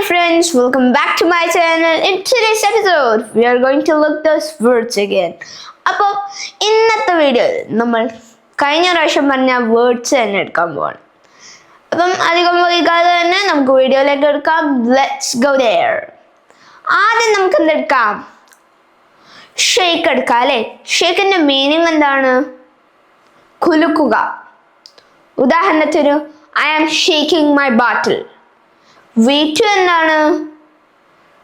friends, welcome back to my channel. In today's episode, we are going to look those words again. അപ്പോൾ ഇന്നത്തെ വീഡിയോയിൽ നമ്മൾ കഴിഞ്ഞ പ്രാവശ്യം പറഞ്ഞ വേർഡ്സ് തന്നെ എടുക്കാൻ പോവാണ്. അപ്പം അധികം വൈകാതെ തന്നെ നമുക്ക് വീഡിയോയിലേക്ക് എടുക്കാം. Let's go there. ആദ്യം നമുക്ക് എന്തെടുക്കാം? ഷേക്ക് എടുക്കാം അല്ലേ? ഷേക്കിന്റെ മീനിങ് എന്താണ്? കുലുക്കുക. ഉദാഹരണത്തിന് I am shaking my bottle. V2 എന്താണ്?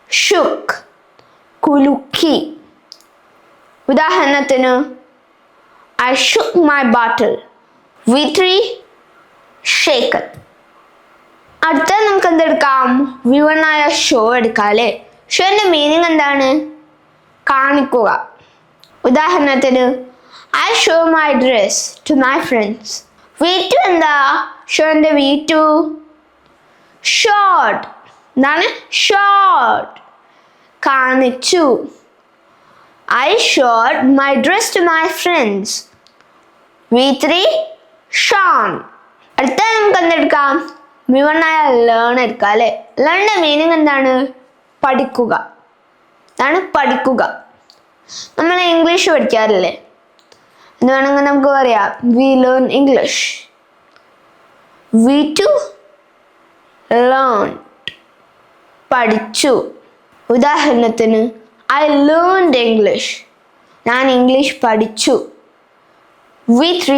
shook, കുലുക്കി. ഉദാഹരണത്തിന് I shook my bottle. V3 shaken. അടുത്ത നമുക്ക് എന്തെടുക്കാം? V1 ആയ ഷോ എടുക്കാം അല്ലേ? ഷോന്റെ മീനിങ് എന്താണ്? കാണിക്കുക. ഉദാഹരണത്തിന് I show my dress to my friends. V2 എന്താ? ഷോന്റെ V2 ഷോർട്ട്. എന്താണ്? ഷോർട്ട്, കാണിച്ചു. I showed my dress to my friends. V3 shown. അടുത്ത നമുക്ക് എന്തെടുക്കാം? V1 ആയ ലേൺ എടുക്കാം അല്ലേ? ലേണിന്റെ മീനിങ് എന്താണ്? പഠിക്കുക. എന്താണ്? പഠിക്കുക. നമ്മൾ ഇംഗ്ലീഷ് പഠിക്കാറില്ലേ? എന്ന് വേണമെങ്കിൽ നമുക്ക് പറയാം we learn English. V2 learned, പഠിച്ചു. ഉദാഹരണത്തിന് I learned English. ഞാൻ ഇംഗ്ലീഷ് പഠിച്ചു. V3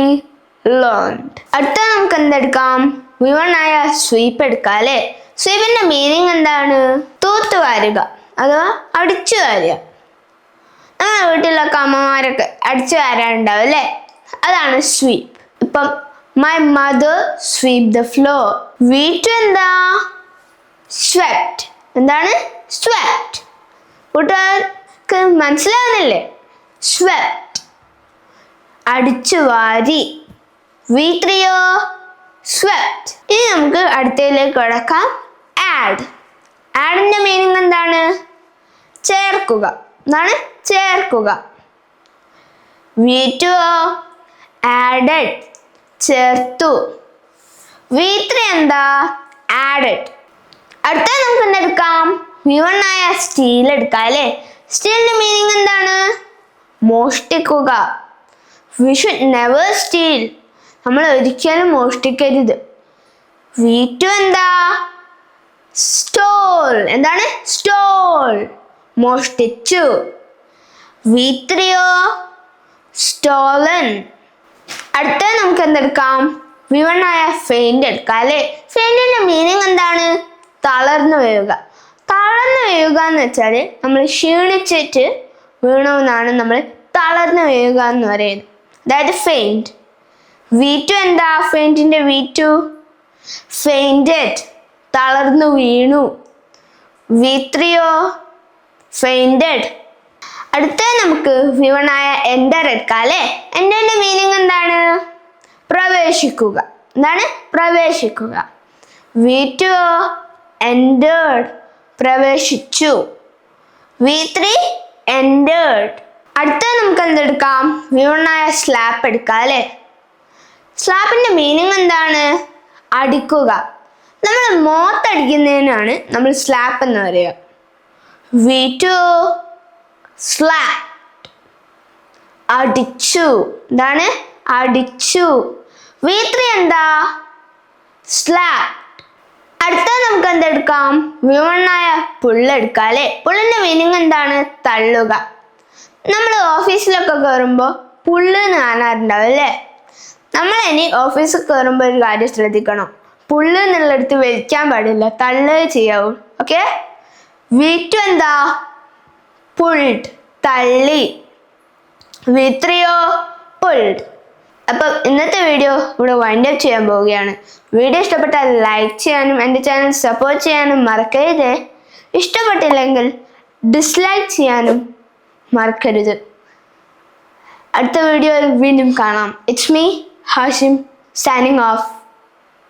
learned. അടുത്ത നമുക്ക് എന്തെടുക്കാം? V1 ആയ സ്വീപ്പ് എടുക്കാം അല്ലേ? സ്വീപ്പിന്റെ മീനിങ് എന്താണ്? തൂത്ത് വാരുക അഥവാ അടിച്ചു വാരുക. നമ്മുടെ വീട്ടിലൊക്കെ അമ്മമാരൊക്കെ അടിച്ചു വാരാറുണ്ടാവും അല്ലേ? അതാണ് സ്വീപ്പ്. ഇപ്പം my mother sweep the floor. V2 എന്താ? swept. എന്താണ്? swept. കൂട്ടുകാർക്ക് മനസ്സിലാവുന്നില്ലേ? swept, അടിച്ചു വാരി. V3 യോ? swept. ഇനി നമുക്ക് അടുത്തതിലേക്ക് കടക്കാം. add. addന്റെ മീനിങ് എന്താണ്? ചേർക്കുക. എന്താണ്? ചേർക്കുക. V2 added, ചേർത്തു. V3 എന്താ? added. അടുത്ത നമുക്ക് എന്തെടുക്കാം? V1 ആയ സ്റ്റീൽ എടുക്കാം അല്ലേ? സ്റ്റീലിന്റെ മീനിങ് എന്താണ്? മോഷ്ടിക്കുക. We should never steal. നമ്മൾ ഒരിക്കലും മോഷ്ടിക്കരുത്. V2 എന്താ? stole. എന്താണ്? stole, മോഷ്ടിച്ചു. V3 യോ? stolen. അടുത്ത നമുക്ക് എന്തെടുക്കാം? V1 ആയ ഫെയിന്റ് എടുക്കാം അല്ലേ? ഫെയിന്റിന്റെ മീനിങ് എന്താണ്? തളർന്നു വീഴുക. തളർന്നു വീഴുക എന്ന് വെച്ചാൽ നമ്മൾ ക്ഷീണിച്ചിട്ട് വീണമെന്നാണ് നമ്മൾ തളർന്നു വീഴുക എന്ന് പറയുന്നത്. അതായത് ഫെയിന്റ്. V2 എന്താ? ഫെയിന്റിന്റെ V2 fainted, തളർന്നു വീണു. V3 യോ? fainted. അടുത്ത നമുക്ക് V1 ആയ എൻ്റർ എടുക്കാം അല്ലേ? എൻ്ററിന്റെ മീനിങ് എന്താണ്? പ്രവേശിക്കുക. എന്താണ്? പ്രവേശിക്കുക. V2 entered, പ്രവേശിച്ചു. V3 entered. അടുത്ത നമുക്ക് എന്തെടുക്കാം? V1 ആയ സ്ലാപ്പ് എടുക്കാം അല്ലേ? സ്ലാപ്പിന്റെ മീനിങ് എന്താണ്? അടിക്കുക. നമ്മൾ മോത്തടിക്കുന്നതിനാണ് നമ്മൾ സ്ലാപ്പ് എന്ന് പറയുക. V2 slapped, അടിച്ചു. എന്താണ്? അടിച്ചു. V3 എന്താ? slapped. അടുത്ത നമുക്ക് എന്തെടുക്കാം? V1 ആയ പുള്ളെടുക്കാം അല്ലേ? പുള്ളിന്റെ മീനിങ് എന്താണ്? തള്ളുക. നമ്മൾ ഓഫീസിലൊക്കെ കയറുമ്പോൾ പുള്ള് എന്ന് കാണാറുണ്ടാവും അല്ലേ? നമ്മൾ ഇനി ഓഫീസിൽ കയറുമ്പോൾ ഒരു കാര്യം ശ്രദ്ധിക്കണം. പുള്ള് എന്നുള്ളടത്ത് വലിക്കാൻ പാടില്ല, തള്ളുക ചെയ്യാവൂ. ഓക്കെ? V2 എന്താ? pulled, തള്ളി. V3 യോ? pulled. അപ്പം ഇന്നത്തെ വീഡിയോ ഇവിടെ വൈൻഡ് അപ്പ് ചെയ്യാൻ പോവുകയാണ്. വീഡിയോ ഇഷ്ടപ്പെട്ടാൽ ലൈക്ക് ചെയ്യാനും എൻ്റെ ചാനൽ സപ്പോർട്ട് ചെയ്യാനും മറക്കരുത്. ഇഷ്ടപ്പെട്ടില്ലെങ്കിൽ ഡിസ്ലൈക്ക് ചെയ്യാനും മറക്കരുത്. അടുത്ത വീഡിയോയിൽ വീണ്ടും കാണാം. It's me Hashim signing off.